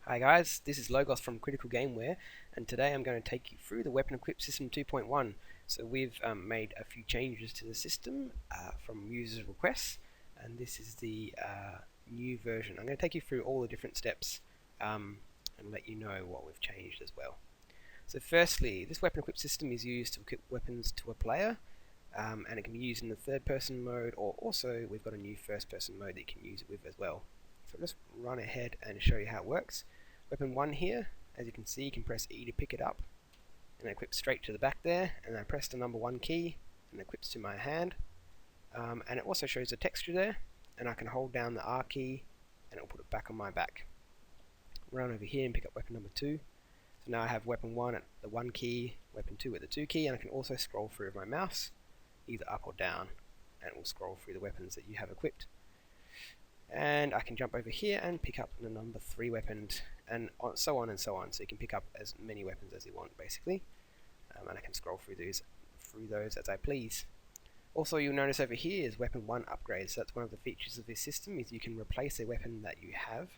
Hi guys, this is Logos from Critical Gameware, and today I'm going to take you through the Weapon Equip System 2.1. So we've made a few changes to the system from users' requests, and this is the new version. I'm going to take you through all the different steps and let you know what we've changed as well. So firstly, this Weapon Equip System is used to equip weapons to a player, and it can be used in the third-person mode, or also we've got a new first-person mode that you can use it with as well. So I'll just run ahead and show you how it works. Weapon 1 here, as you can see, you can press E to pick it up, and it equips straight to the back there, and I press the number 1 key, and it equips to my hand, and it also shows the texture there, and I can hold down the R key, and it will put it back on my back. Run over here and pick up weapon number 2, so now I have weapon 1 at the 1 key, weapon 2 at the 2 key, and I can also scroll through with my mouse, either up or down, and it will scroll through the weapons that you have equipped. And I can jump over here and pick up the number 3 weapon, and so on and so on. So you can pick up as many weapons as you want, basically, and I can scroll through those as I please. Also, you'll notice over here is weapon 1 upgrades. So that's one of the features of this system, is you can replace a weapon that you have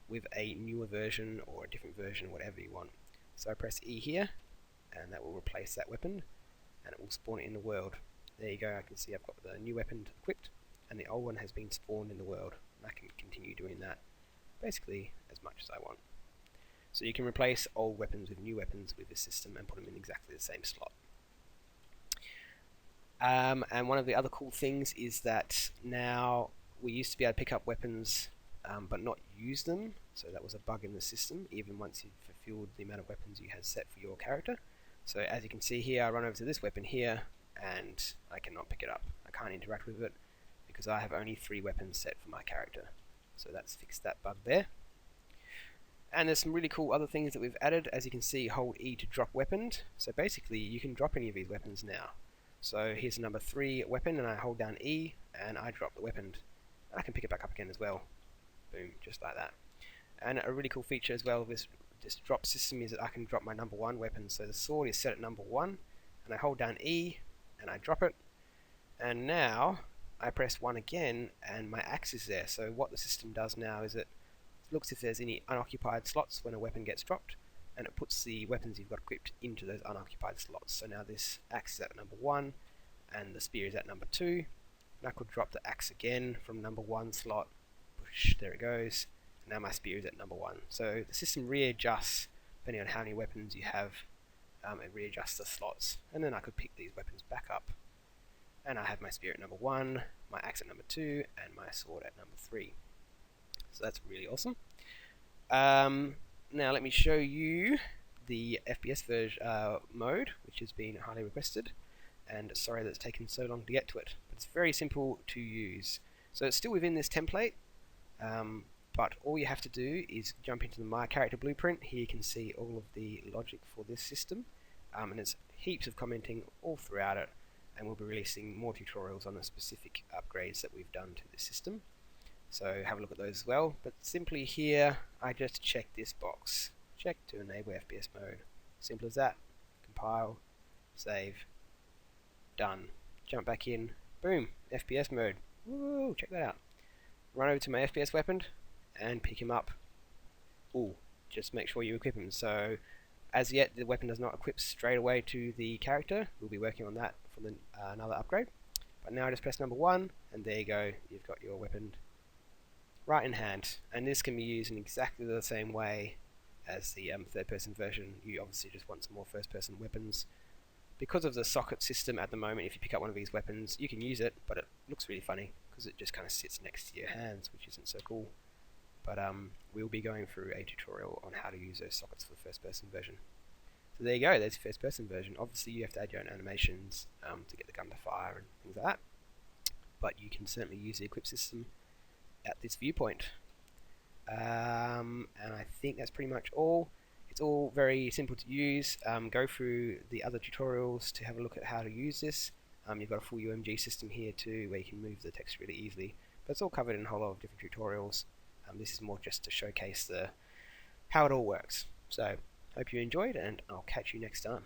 with a newer version or a different version, whatever you want. So I press E here, and that will replace that weapon, and it will spawn it in the world. There you go. I can see I've got the new weapon equipped, and the old one has been spawned in the world. I can continue doing that basically as much as I want. So you can replace old weapons with new weapons with this system and put them in exactly the same slot. And one of the other cool things is that now we used to be able to pick up weapons but not use them, so that was a bug in the system even once you've fulfilled the amount of weapons you had set for your character. So as you can see here, I run over to this weapon here and I cannot pick it up. I can't interact with it because I have only 3 weapons set for my character. So that's fixed that bug there. And there's some really cool other things that we've added. As you can see, hold E to drop weapon. So basically you can drop any of these weapons now. So here's a number 3 weapon, and I hold down E and I drop the weapon. And I can pick it back up again as well. Boom, just like that. And a really cool feature as well of this drop system is that I can drop my number 1 weapon. So the sword is set at number 1, and I hold down E and I drop it. And now I press 1 again and my axe is there. So what the system does now is it looks if there's any unoccupied slots when a weapon gets dropped, and it puts the weapons you've got equipped into those unoccupied slots. So now this axe is at number 1 and the spear is at number 2, and I could drop the axe again from number 1 slot. Push, there it goes. Now my spear is at number 1. So the system readjusts depending on how many weapons you have. It readjusts the slots, and then I could pick these weapons back up. And I have my spear at number 1, my axe at number 2, and my sword at number 3. So that's really awesome. Now let me show you the FPS mode, which has been highly requested. And sorry that it's taken so long to get to it, but it's very simple to use. So it's still within this template, but all you have to do is jump into the My Character Blueprint. Here you can see all of the logic for this system, and there's heaps of commenting all throughout it. And we'll be releasing more tutorials on the specific upgrades that we've done to the system. So have a look at those as well. But simply here, I just check this box. Check to enable FPS mode. Simple as that. Compile, save, done. Jump back in, boom, FPS mode. Woo, check that out. Run over to my FPS weapon and pick him up. Ooh, just make sure you equip him. So as yet, the weapon does not equip straight away to the character. We'll be working on that for another upgrade. But now I just press number 1, and there you go. You've got your weapon right in hand. And this can be used in exactly the same way as the third-person version. You obviously just want some more first-person weapons. Because of the socket system at the moment, if you pick up one of these weapons, you can use it, but it looks really funny because it just kind of sits next to your hands, which isn't so cool. But we'll be going through a tutorial on how to use those sockets for the first-person version. So there you go, there's the first-person version. Obviously you have to add your own animations to get the gun to fire and things like that. But you can certainly use the equip system at this viewpoint. And I think that's pretty much all. It's all very simple to use. Go through the other tutorials to have a look at how to use this. You've got a full UMG system here too, where you can move the text really easily. But it's all covered in a whole lot of different tutorials. This is more just to showcase how it all works. So, hope you enjoyed, and I'll catch you next time.